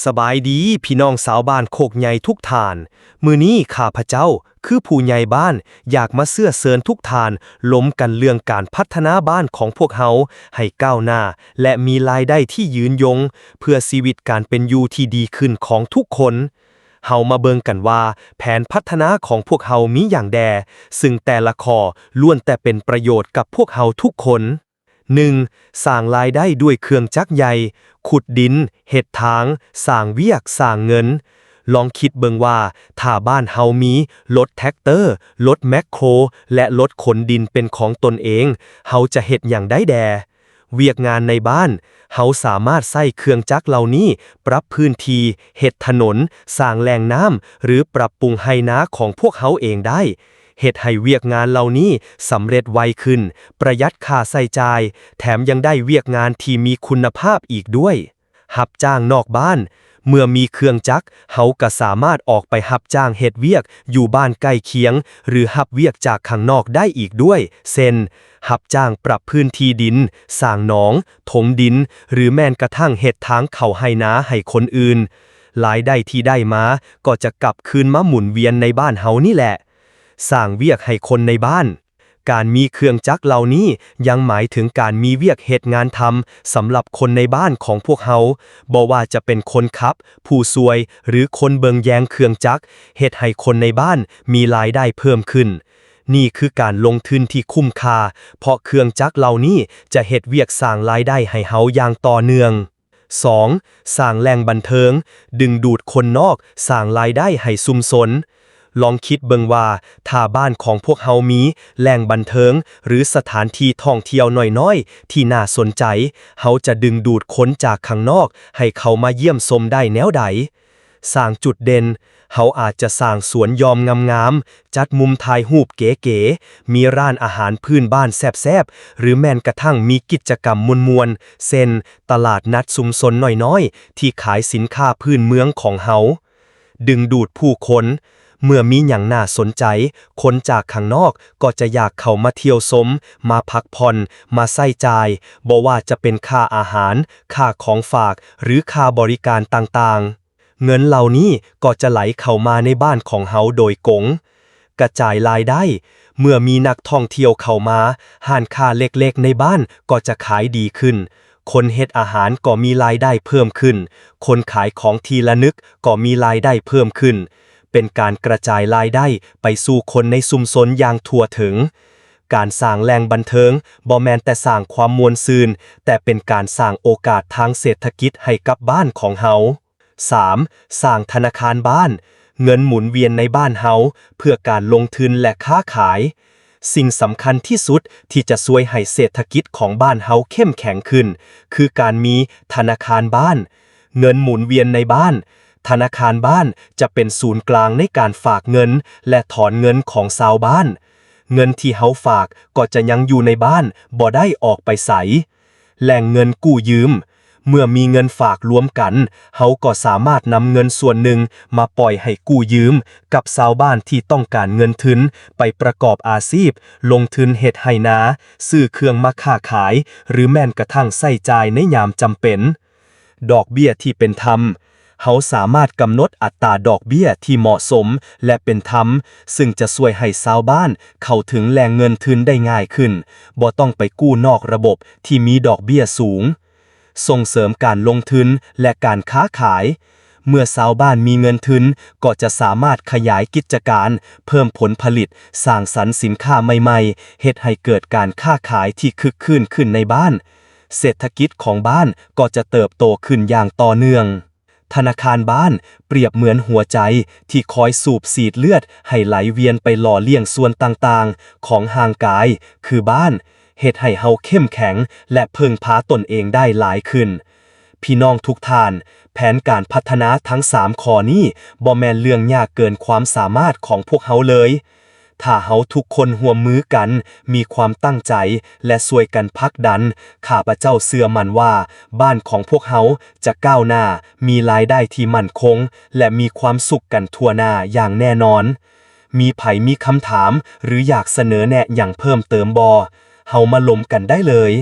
สบายดีพี่น้องสาวบ้านโคกใหญ่ทุกทานมื้อนี้ข้าพเจ้าคือผู้ใหญ่บ้านอยากมาเสื้อเซินทุกทานล้มกันเรื่องการพัฒนาบ้านของพวกเฮาให้ก้าวหน้าและมีรายได้ที่ยืนยงเพื่อชีวิตการเป็นอยู่ที่ดีขึ้นของทุกคนเฮามาเบิ่งกันว่าแผนพัฒนาของพวกเฮามีอย่างแดซึ่งแต่ละข้อล้วนแต่เป็นประโยชน์กับพวกเฮาทุกคน 1. สร้างรายได้ด้วยเครื่องจักรใหญ่ขุดดินเฮ็ดทางสร้างเวียกสร้างเงินลองคิดเบิ่งว่าถ้าบ้านเฮามีรถแท็กเตอร์รถแมคโครและรถขนดินเป็นของตนเองเฮาจะเฮ็ดหยังได้แดเวียกงานในบ้านเฮาสามารถใช้เครื่องจักรเหล่านี้ปรับพื้นที่เฮ็ดถนนสร้างแหล่งน้ำหรือปรับปรุงไหนาของพวกเฮาเองได้เฮ็ดให้เวียกงานเหล่านี้สำเร็จไวขึ้นประหยัดค่าใช้จ่ายแถมยังได้เวียกงานที่มีคุณภาพอีกด้วยรับจ้างนอกบ้านเมื่อมีเครื่องจักรเฮาก็สามารถออกไปรับจ้างเฮ็ดเวียกอยู่บ้านใกล้เคียงหรือรับเวียกจากข้างนอกได้อีกด้วยเช่นรับจ้างปรับพื้นที่ดินสร้างหนองถมดินหรือแม้กระทั่งเฮ็ดทางเข้าให้นาให้คนอื่นรายได้ที่ได้มาก็จะกลับคืนมาหมุนเวียนในบ้านเฮานี่แหละสร้างเวียกให้คนในบ้านการมีเครื่องจักรเหล่านี้ยังหมายถึงการมีเวียกเหตุงานทำสำหรับคนในบ้านของพวกเฮาบ่ว่าจะเป็นคนขับผู้ซวยหรือคนเบิงแยงเครื่องจักรเฮ็ดให้คนในบ้านมีรายได้เพิ่มขึ้นนี่คือการลงทุนที่คุ้มค่าเพราะเครื่องจักรเหล่านี้จะเฮ็ดเวียกสร้างรายได้ให้เฮาอย่างต่อเนื่อง 2. สร้างแหล่งบันเทิงดึงดูดคนนอกสร้างรายได้ให้ชุมชนลองคิดเบิ่งว่าถ้าบ้านของพวกเฮามีแหล่งบันเทิงหรือสถานที่ท่องเที่ยวน้อยๆที่น่าสนใจเฮาจะดึงดูดคนจากข้างนอกให้เขามาเยี่ยมชมได้แนวใดสร้างจุดเด่นเฮาอาจจะสร้างสวนยอมงามๆจัดมุมถ่ายรูปเก๋ๆมีร้านอาหารพื้นบ้านแซ่บๆหรือแม้กระทั่งมีกิจกรรมมวลๆเช่นตลาดนัดชุมชนน้อยๆที่ขายสินค้าพื้นเมืองของเฮาดึงดูดผู้คนเมื่อมีหยังน่าสนใจคนจากข้างนอกก็จะอยากเข้ามาเที่ยวชมมาพักผ่อนมาใช้จ่ายบ่ว่าจะเป็นค่าอาหารค่าของฝากหรือค่าบริการต่างๆเงินเหล่านี้ก็จะไหลเข้ามาในบ้านของเฮาโดยกงกระจายรายได้เมื่อมีนักท่องเที่ยวเข้ามาร้านค้าเล็กๆในบ้านก็จะขายดีขึ้นคนเฮ็ดอาหารก็มีรายได้เพิ่มขึ้นคนขายของทีละนึกก็มีรายได้เพิ่มขึ้นเป็นการกระจายรายได้ไปสู่คนในชุมชนอย่างทั่วถึงการสร้างแหล่งบันเทิงบ่แม่นแต่สร้างความม่วนซื่นแต่เป็นการสร้างโอกาสทางเศรษฐกิจให้กับบ้านของเฮา 3. สร้างธนาคารบ้านเงินหมุนเวียนในบ้านเฮาเพื่อการลงทุนและค้าขายสิ่งสำคัญที่สุดที่จะช่วยให้เศรษฐกิจของบ้านเฮาเข้มแข็งขึ้นคือการมีธนาคารบ้านเงินหมุนเวียนในบ้านธนาคารบ้านจะเป็นศูนย์กลางในการฝากเงินและถอนเงินของชาวบ้านเงินที่เฮาฝากก็จะยังอยู่ในบ้านบ่ได้ออกไปไสแหล่งเงินกู้ยืมเมื่อมีเงินฝากรวมกันเฮาก็สามารถนำเงินส่วนหนึ่งมาปล่อยให้กู้ยืมกับชาวบ้านที่ต้องการเงินทุนไปประกอบอาชีพลงทุนเฮ็ดไหนาซื้อเครื่องมาค้าขายหรือแม้กระทั่งใช้จ่ายในยามจำเป็นดอกเบี้ยที่เป็นธรรมเฮาสามารถกำหนดอัตราดอกเบี้ยที่เหมาะสมและเป็นธรรมซึ่งจะช่วยให้ชาวบ้านเข้าถึงแหล่งเงินทุนได้ง่ายขึ้นบ่ต้องไปกู้นอกระบบที่มีดอกเบี้ยสูงส่งเสริมการลงทุนและการค้าขายเมื่อชาวบ้านมีเงินทุนก็จะสามารถขยายกิจการเพิ่มผลผลิตสร้างสรรค์สินค้าใหม่ๆเฮ็ดให้เกิดการค้าขายที่คึกคืนขึ้นในบ้านเศรษฐกิจของบ้านก็จะเติบโตขึ้นอย่างต่อเนื่องธนาคารบ้านเปรียบเหมือนหัวใจที่คอยสูบฉีดเลือดให้ไหลเวียนไปหล่อเลี้ยงส่วนต่างๆของร่างกายคือบ้านเฮ็ดให้เฮาเข้มแข็งและพึ่งพาตนเองได้หลายขึ้นพี่น้องทุกท่านแผนการพัฒนาทั้ง3ข้อนี้บ่แม่นเรื่องยากเกินความสามารถของพวกเฮาเลยถ้าเฮาทุกคนร่วมมือกันมีความตั้งใจและช่วยกันผลักดันข้าพเจ้าเชื่อมั่นว่าบ้านของพวกเฮาจะก้าวหน้ามีรายได้ที่มั่นคงและมีความสุขกันทั่วหน้าอย่างแน่นอนมีไผมีคำถามหรืออยากเสนอแนะอย่างเพิ่มเติมบ่เฮามาล้มกันได้เลย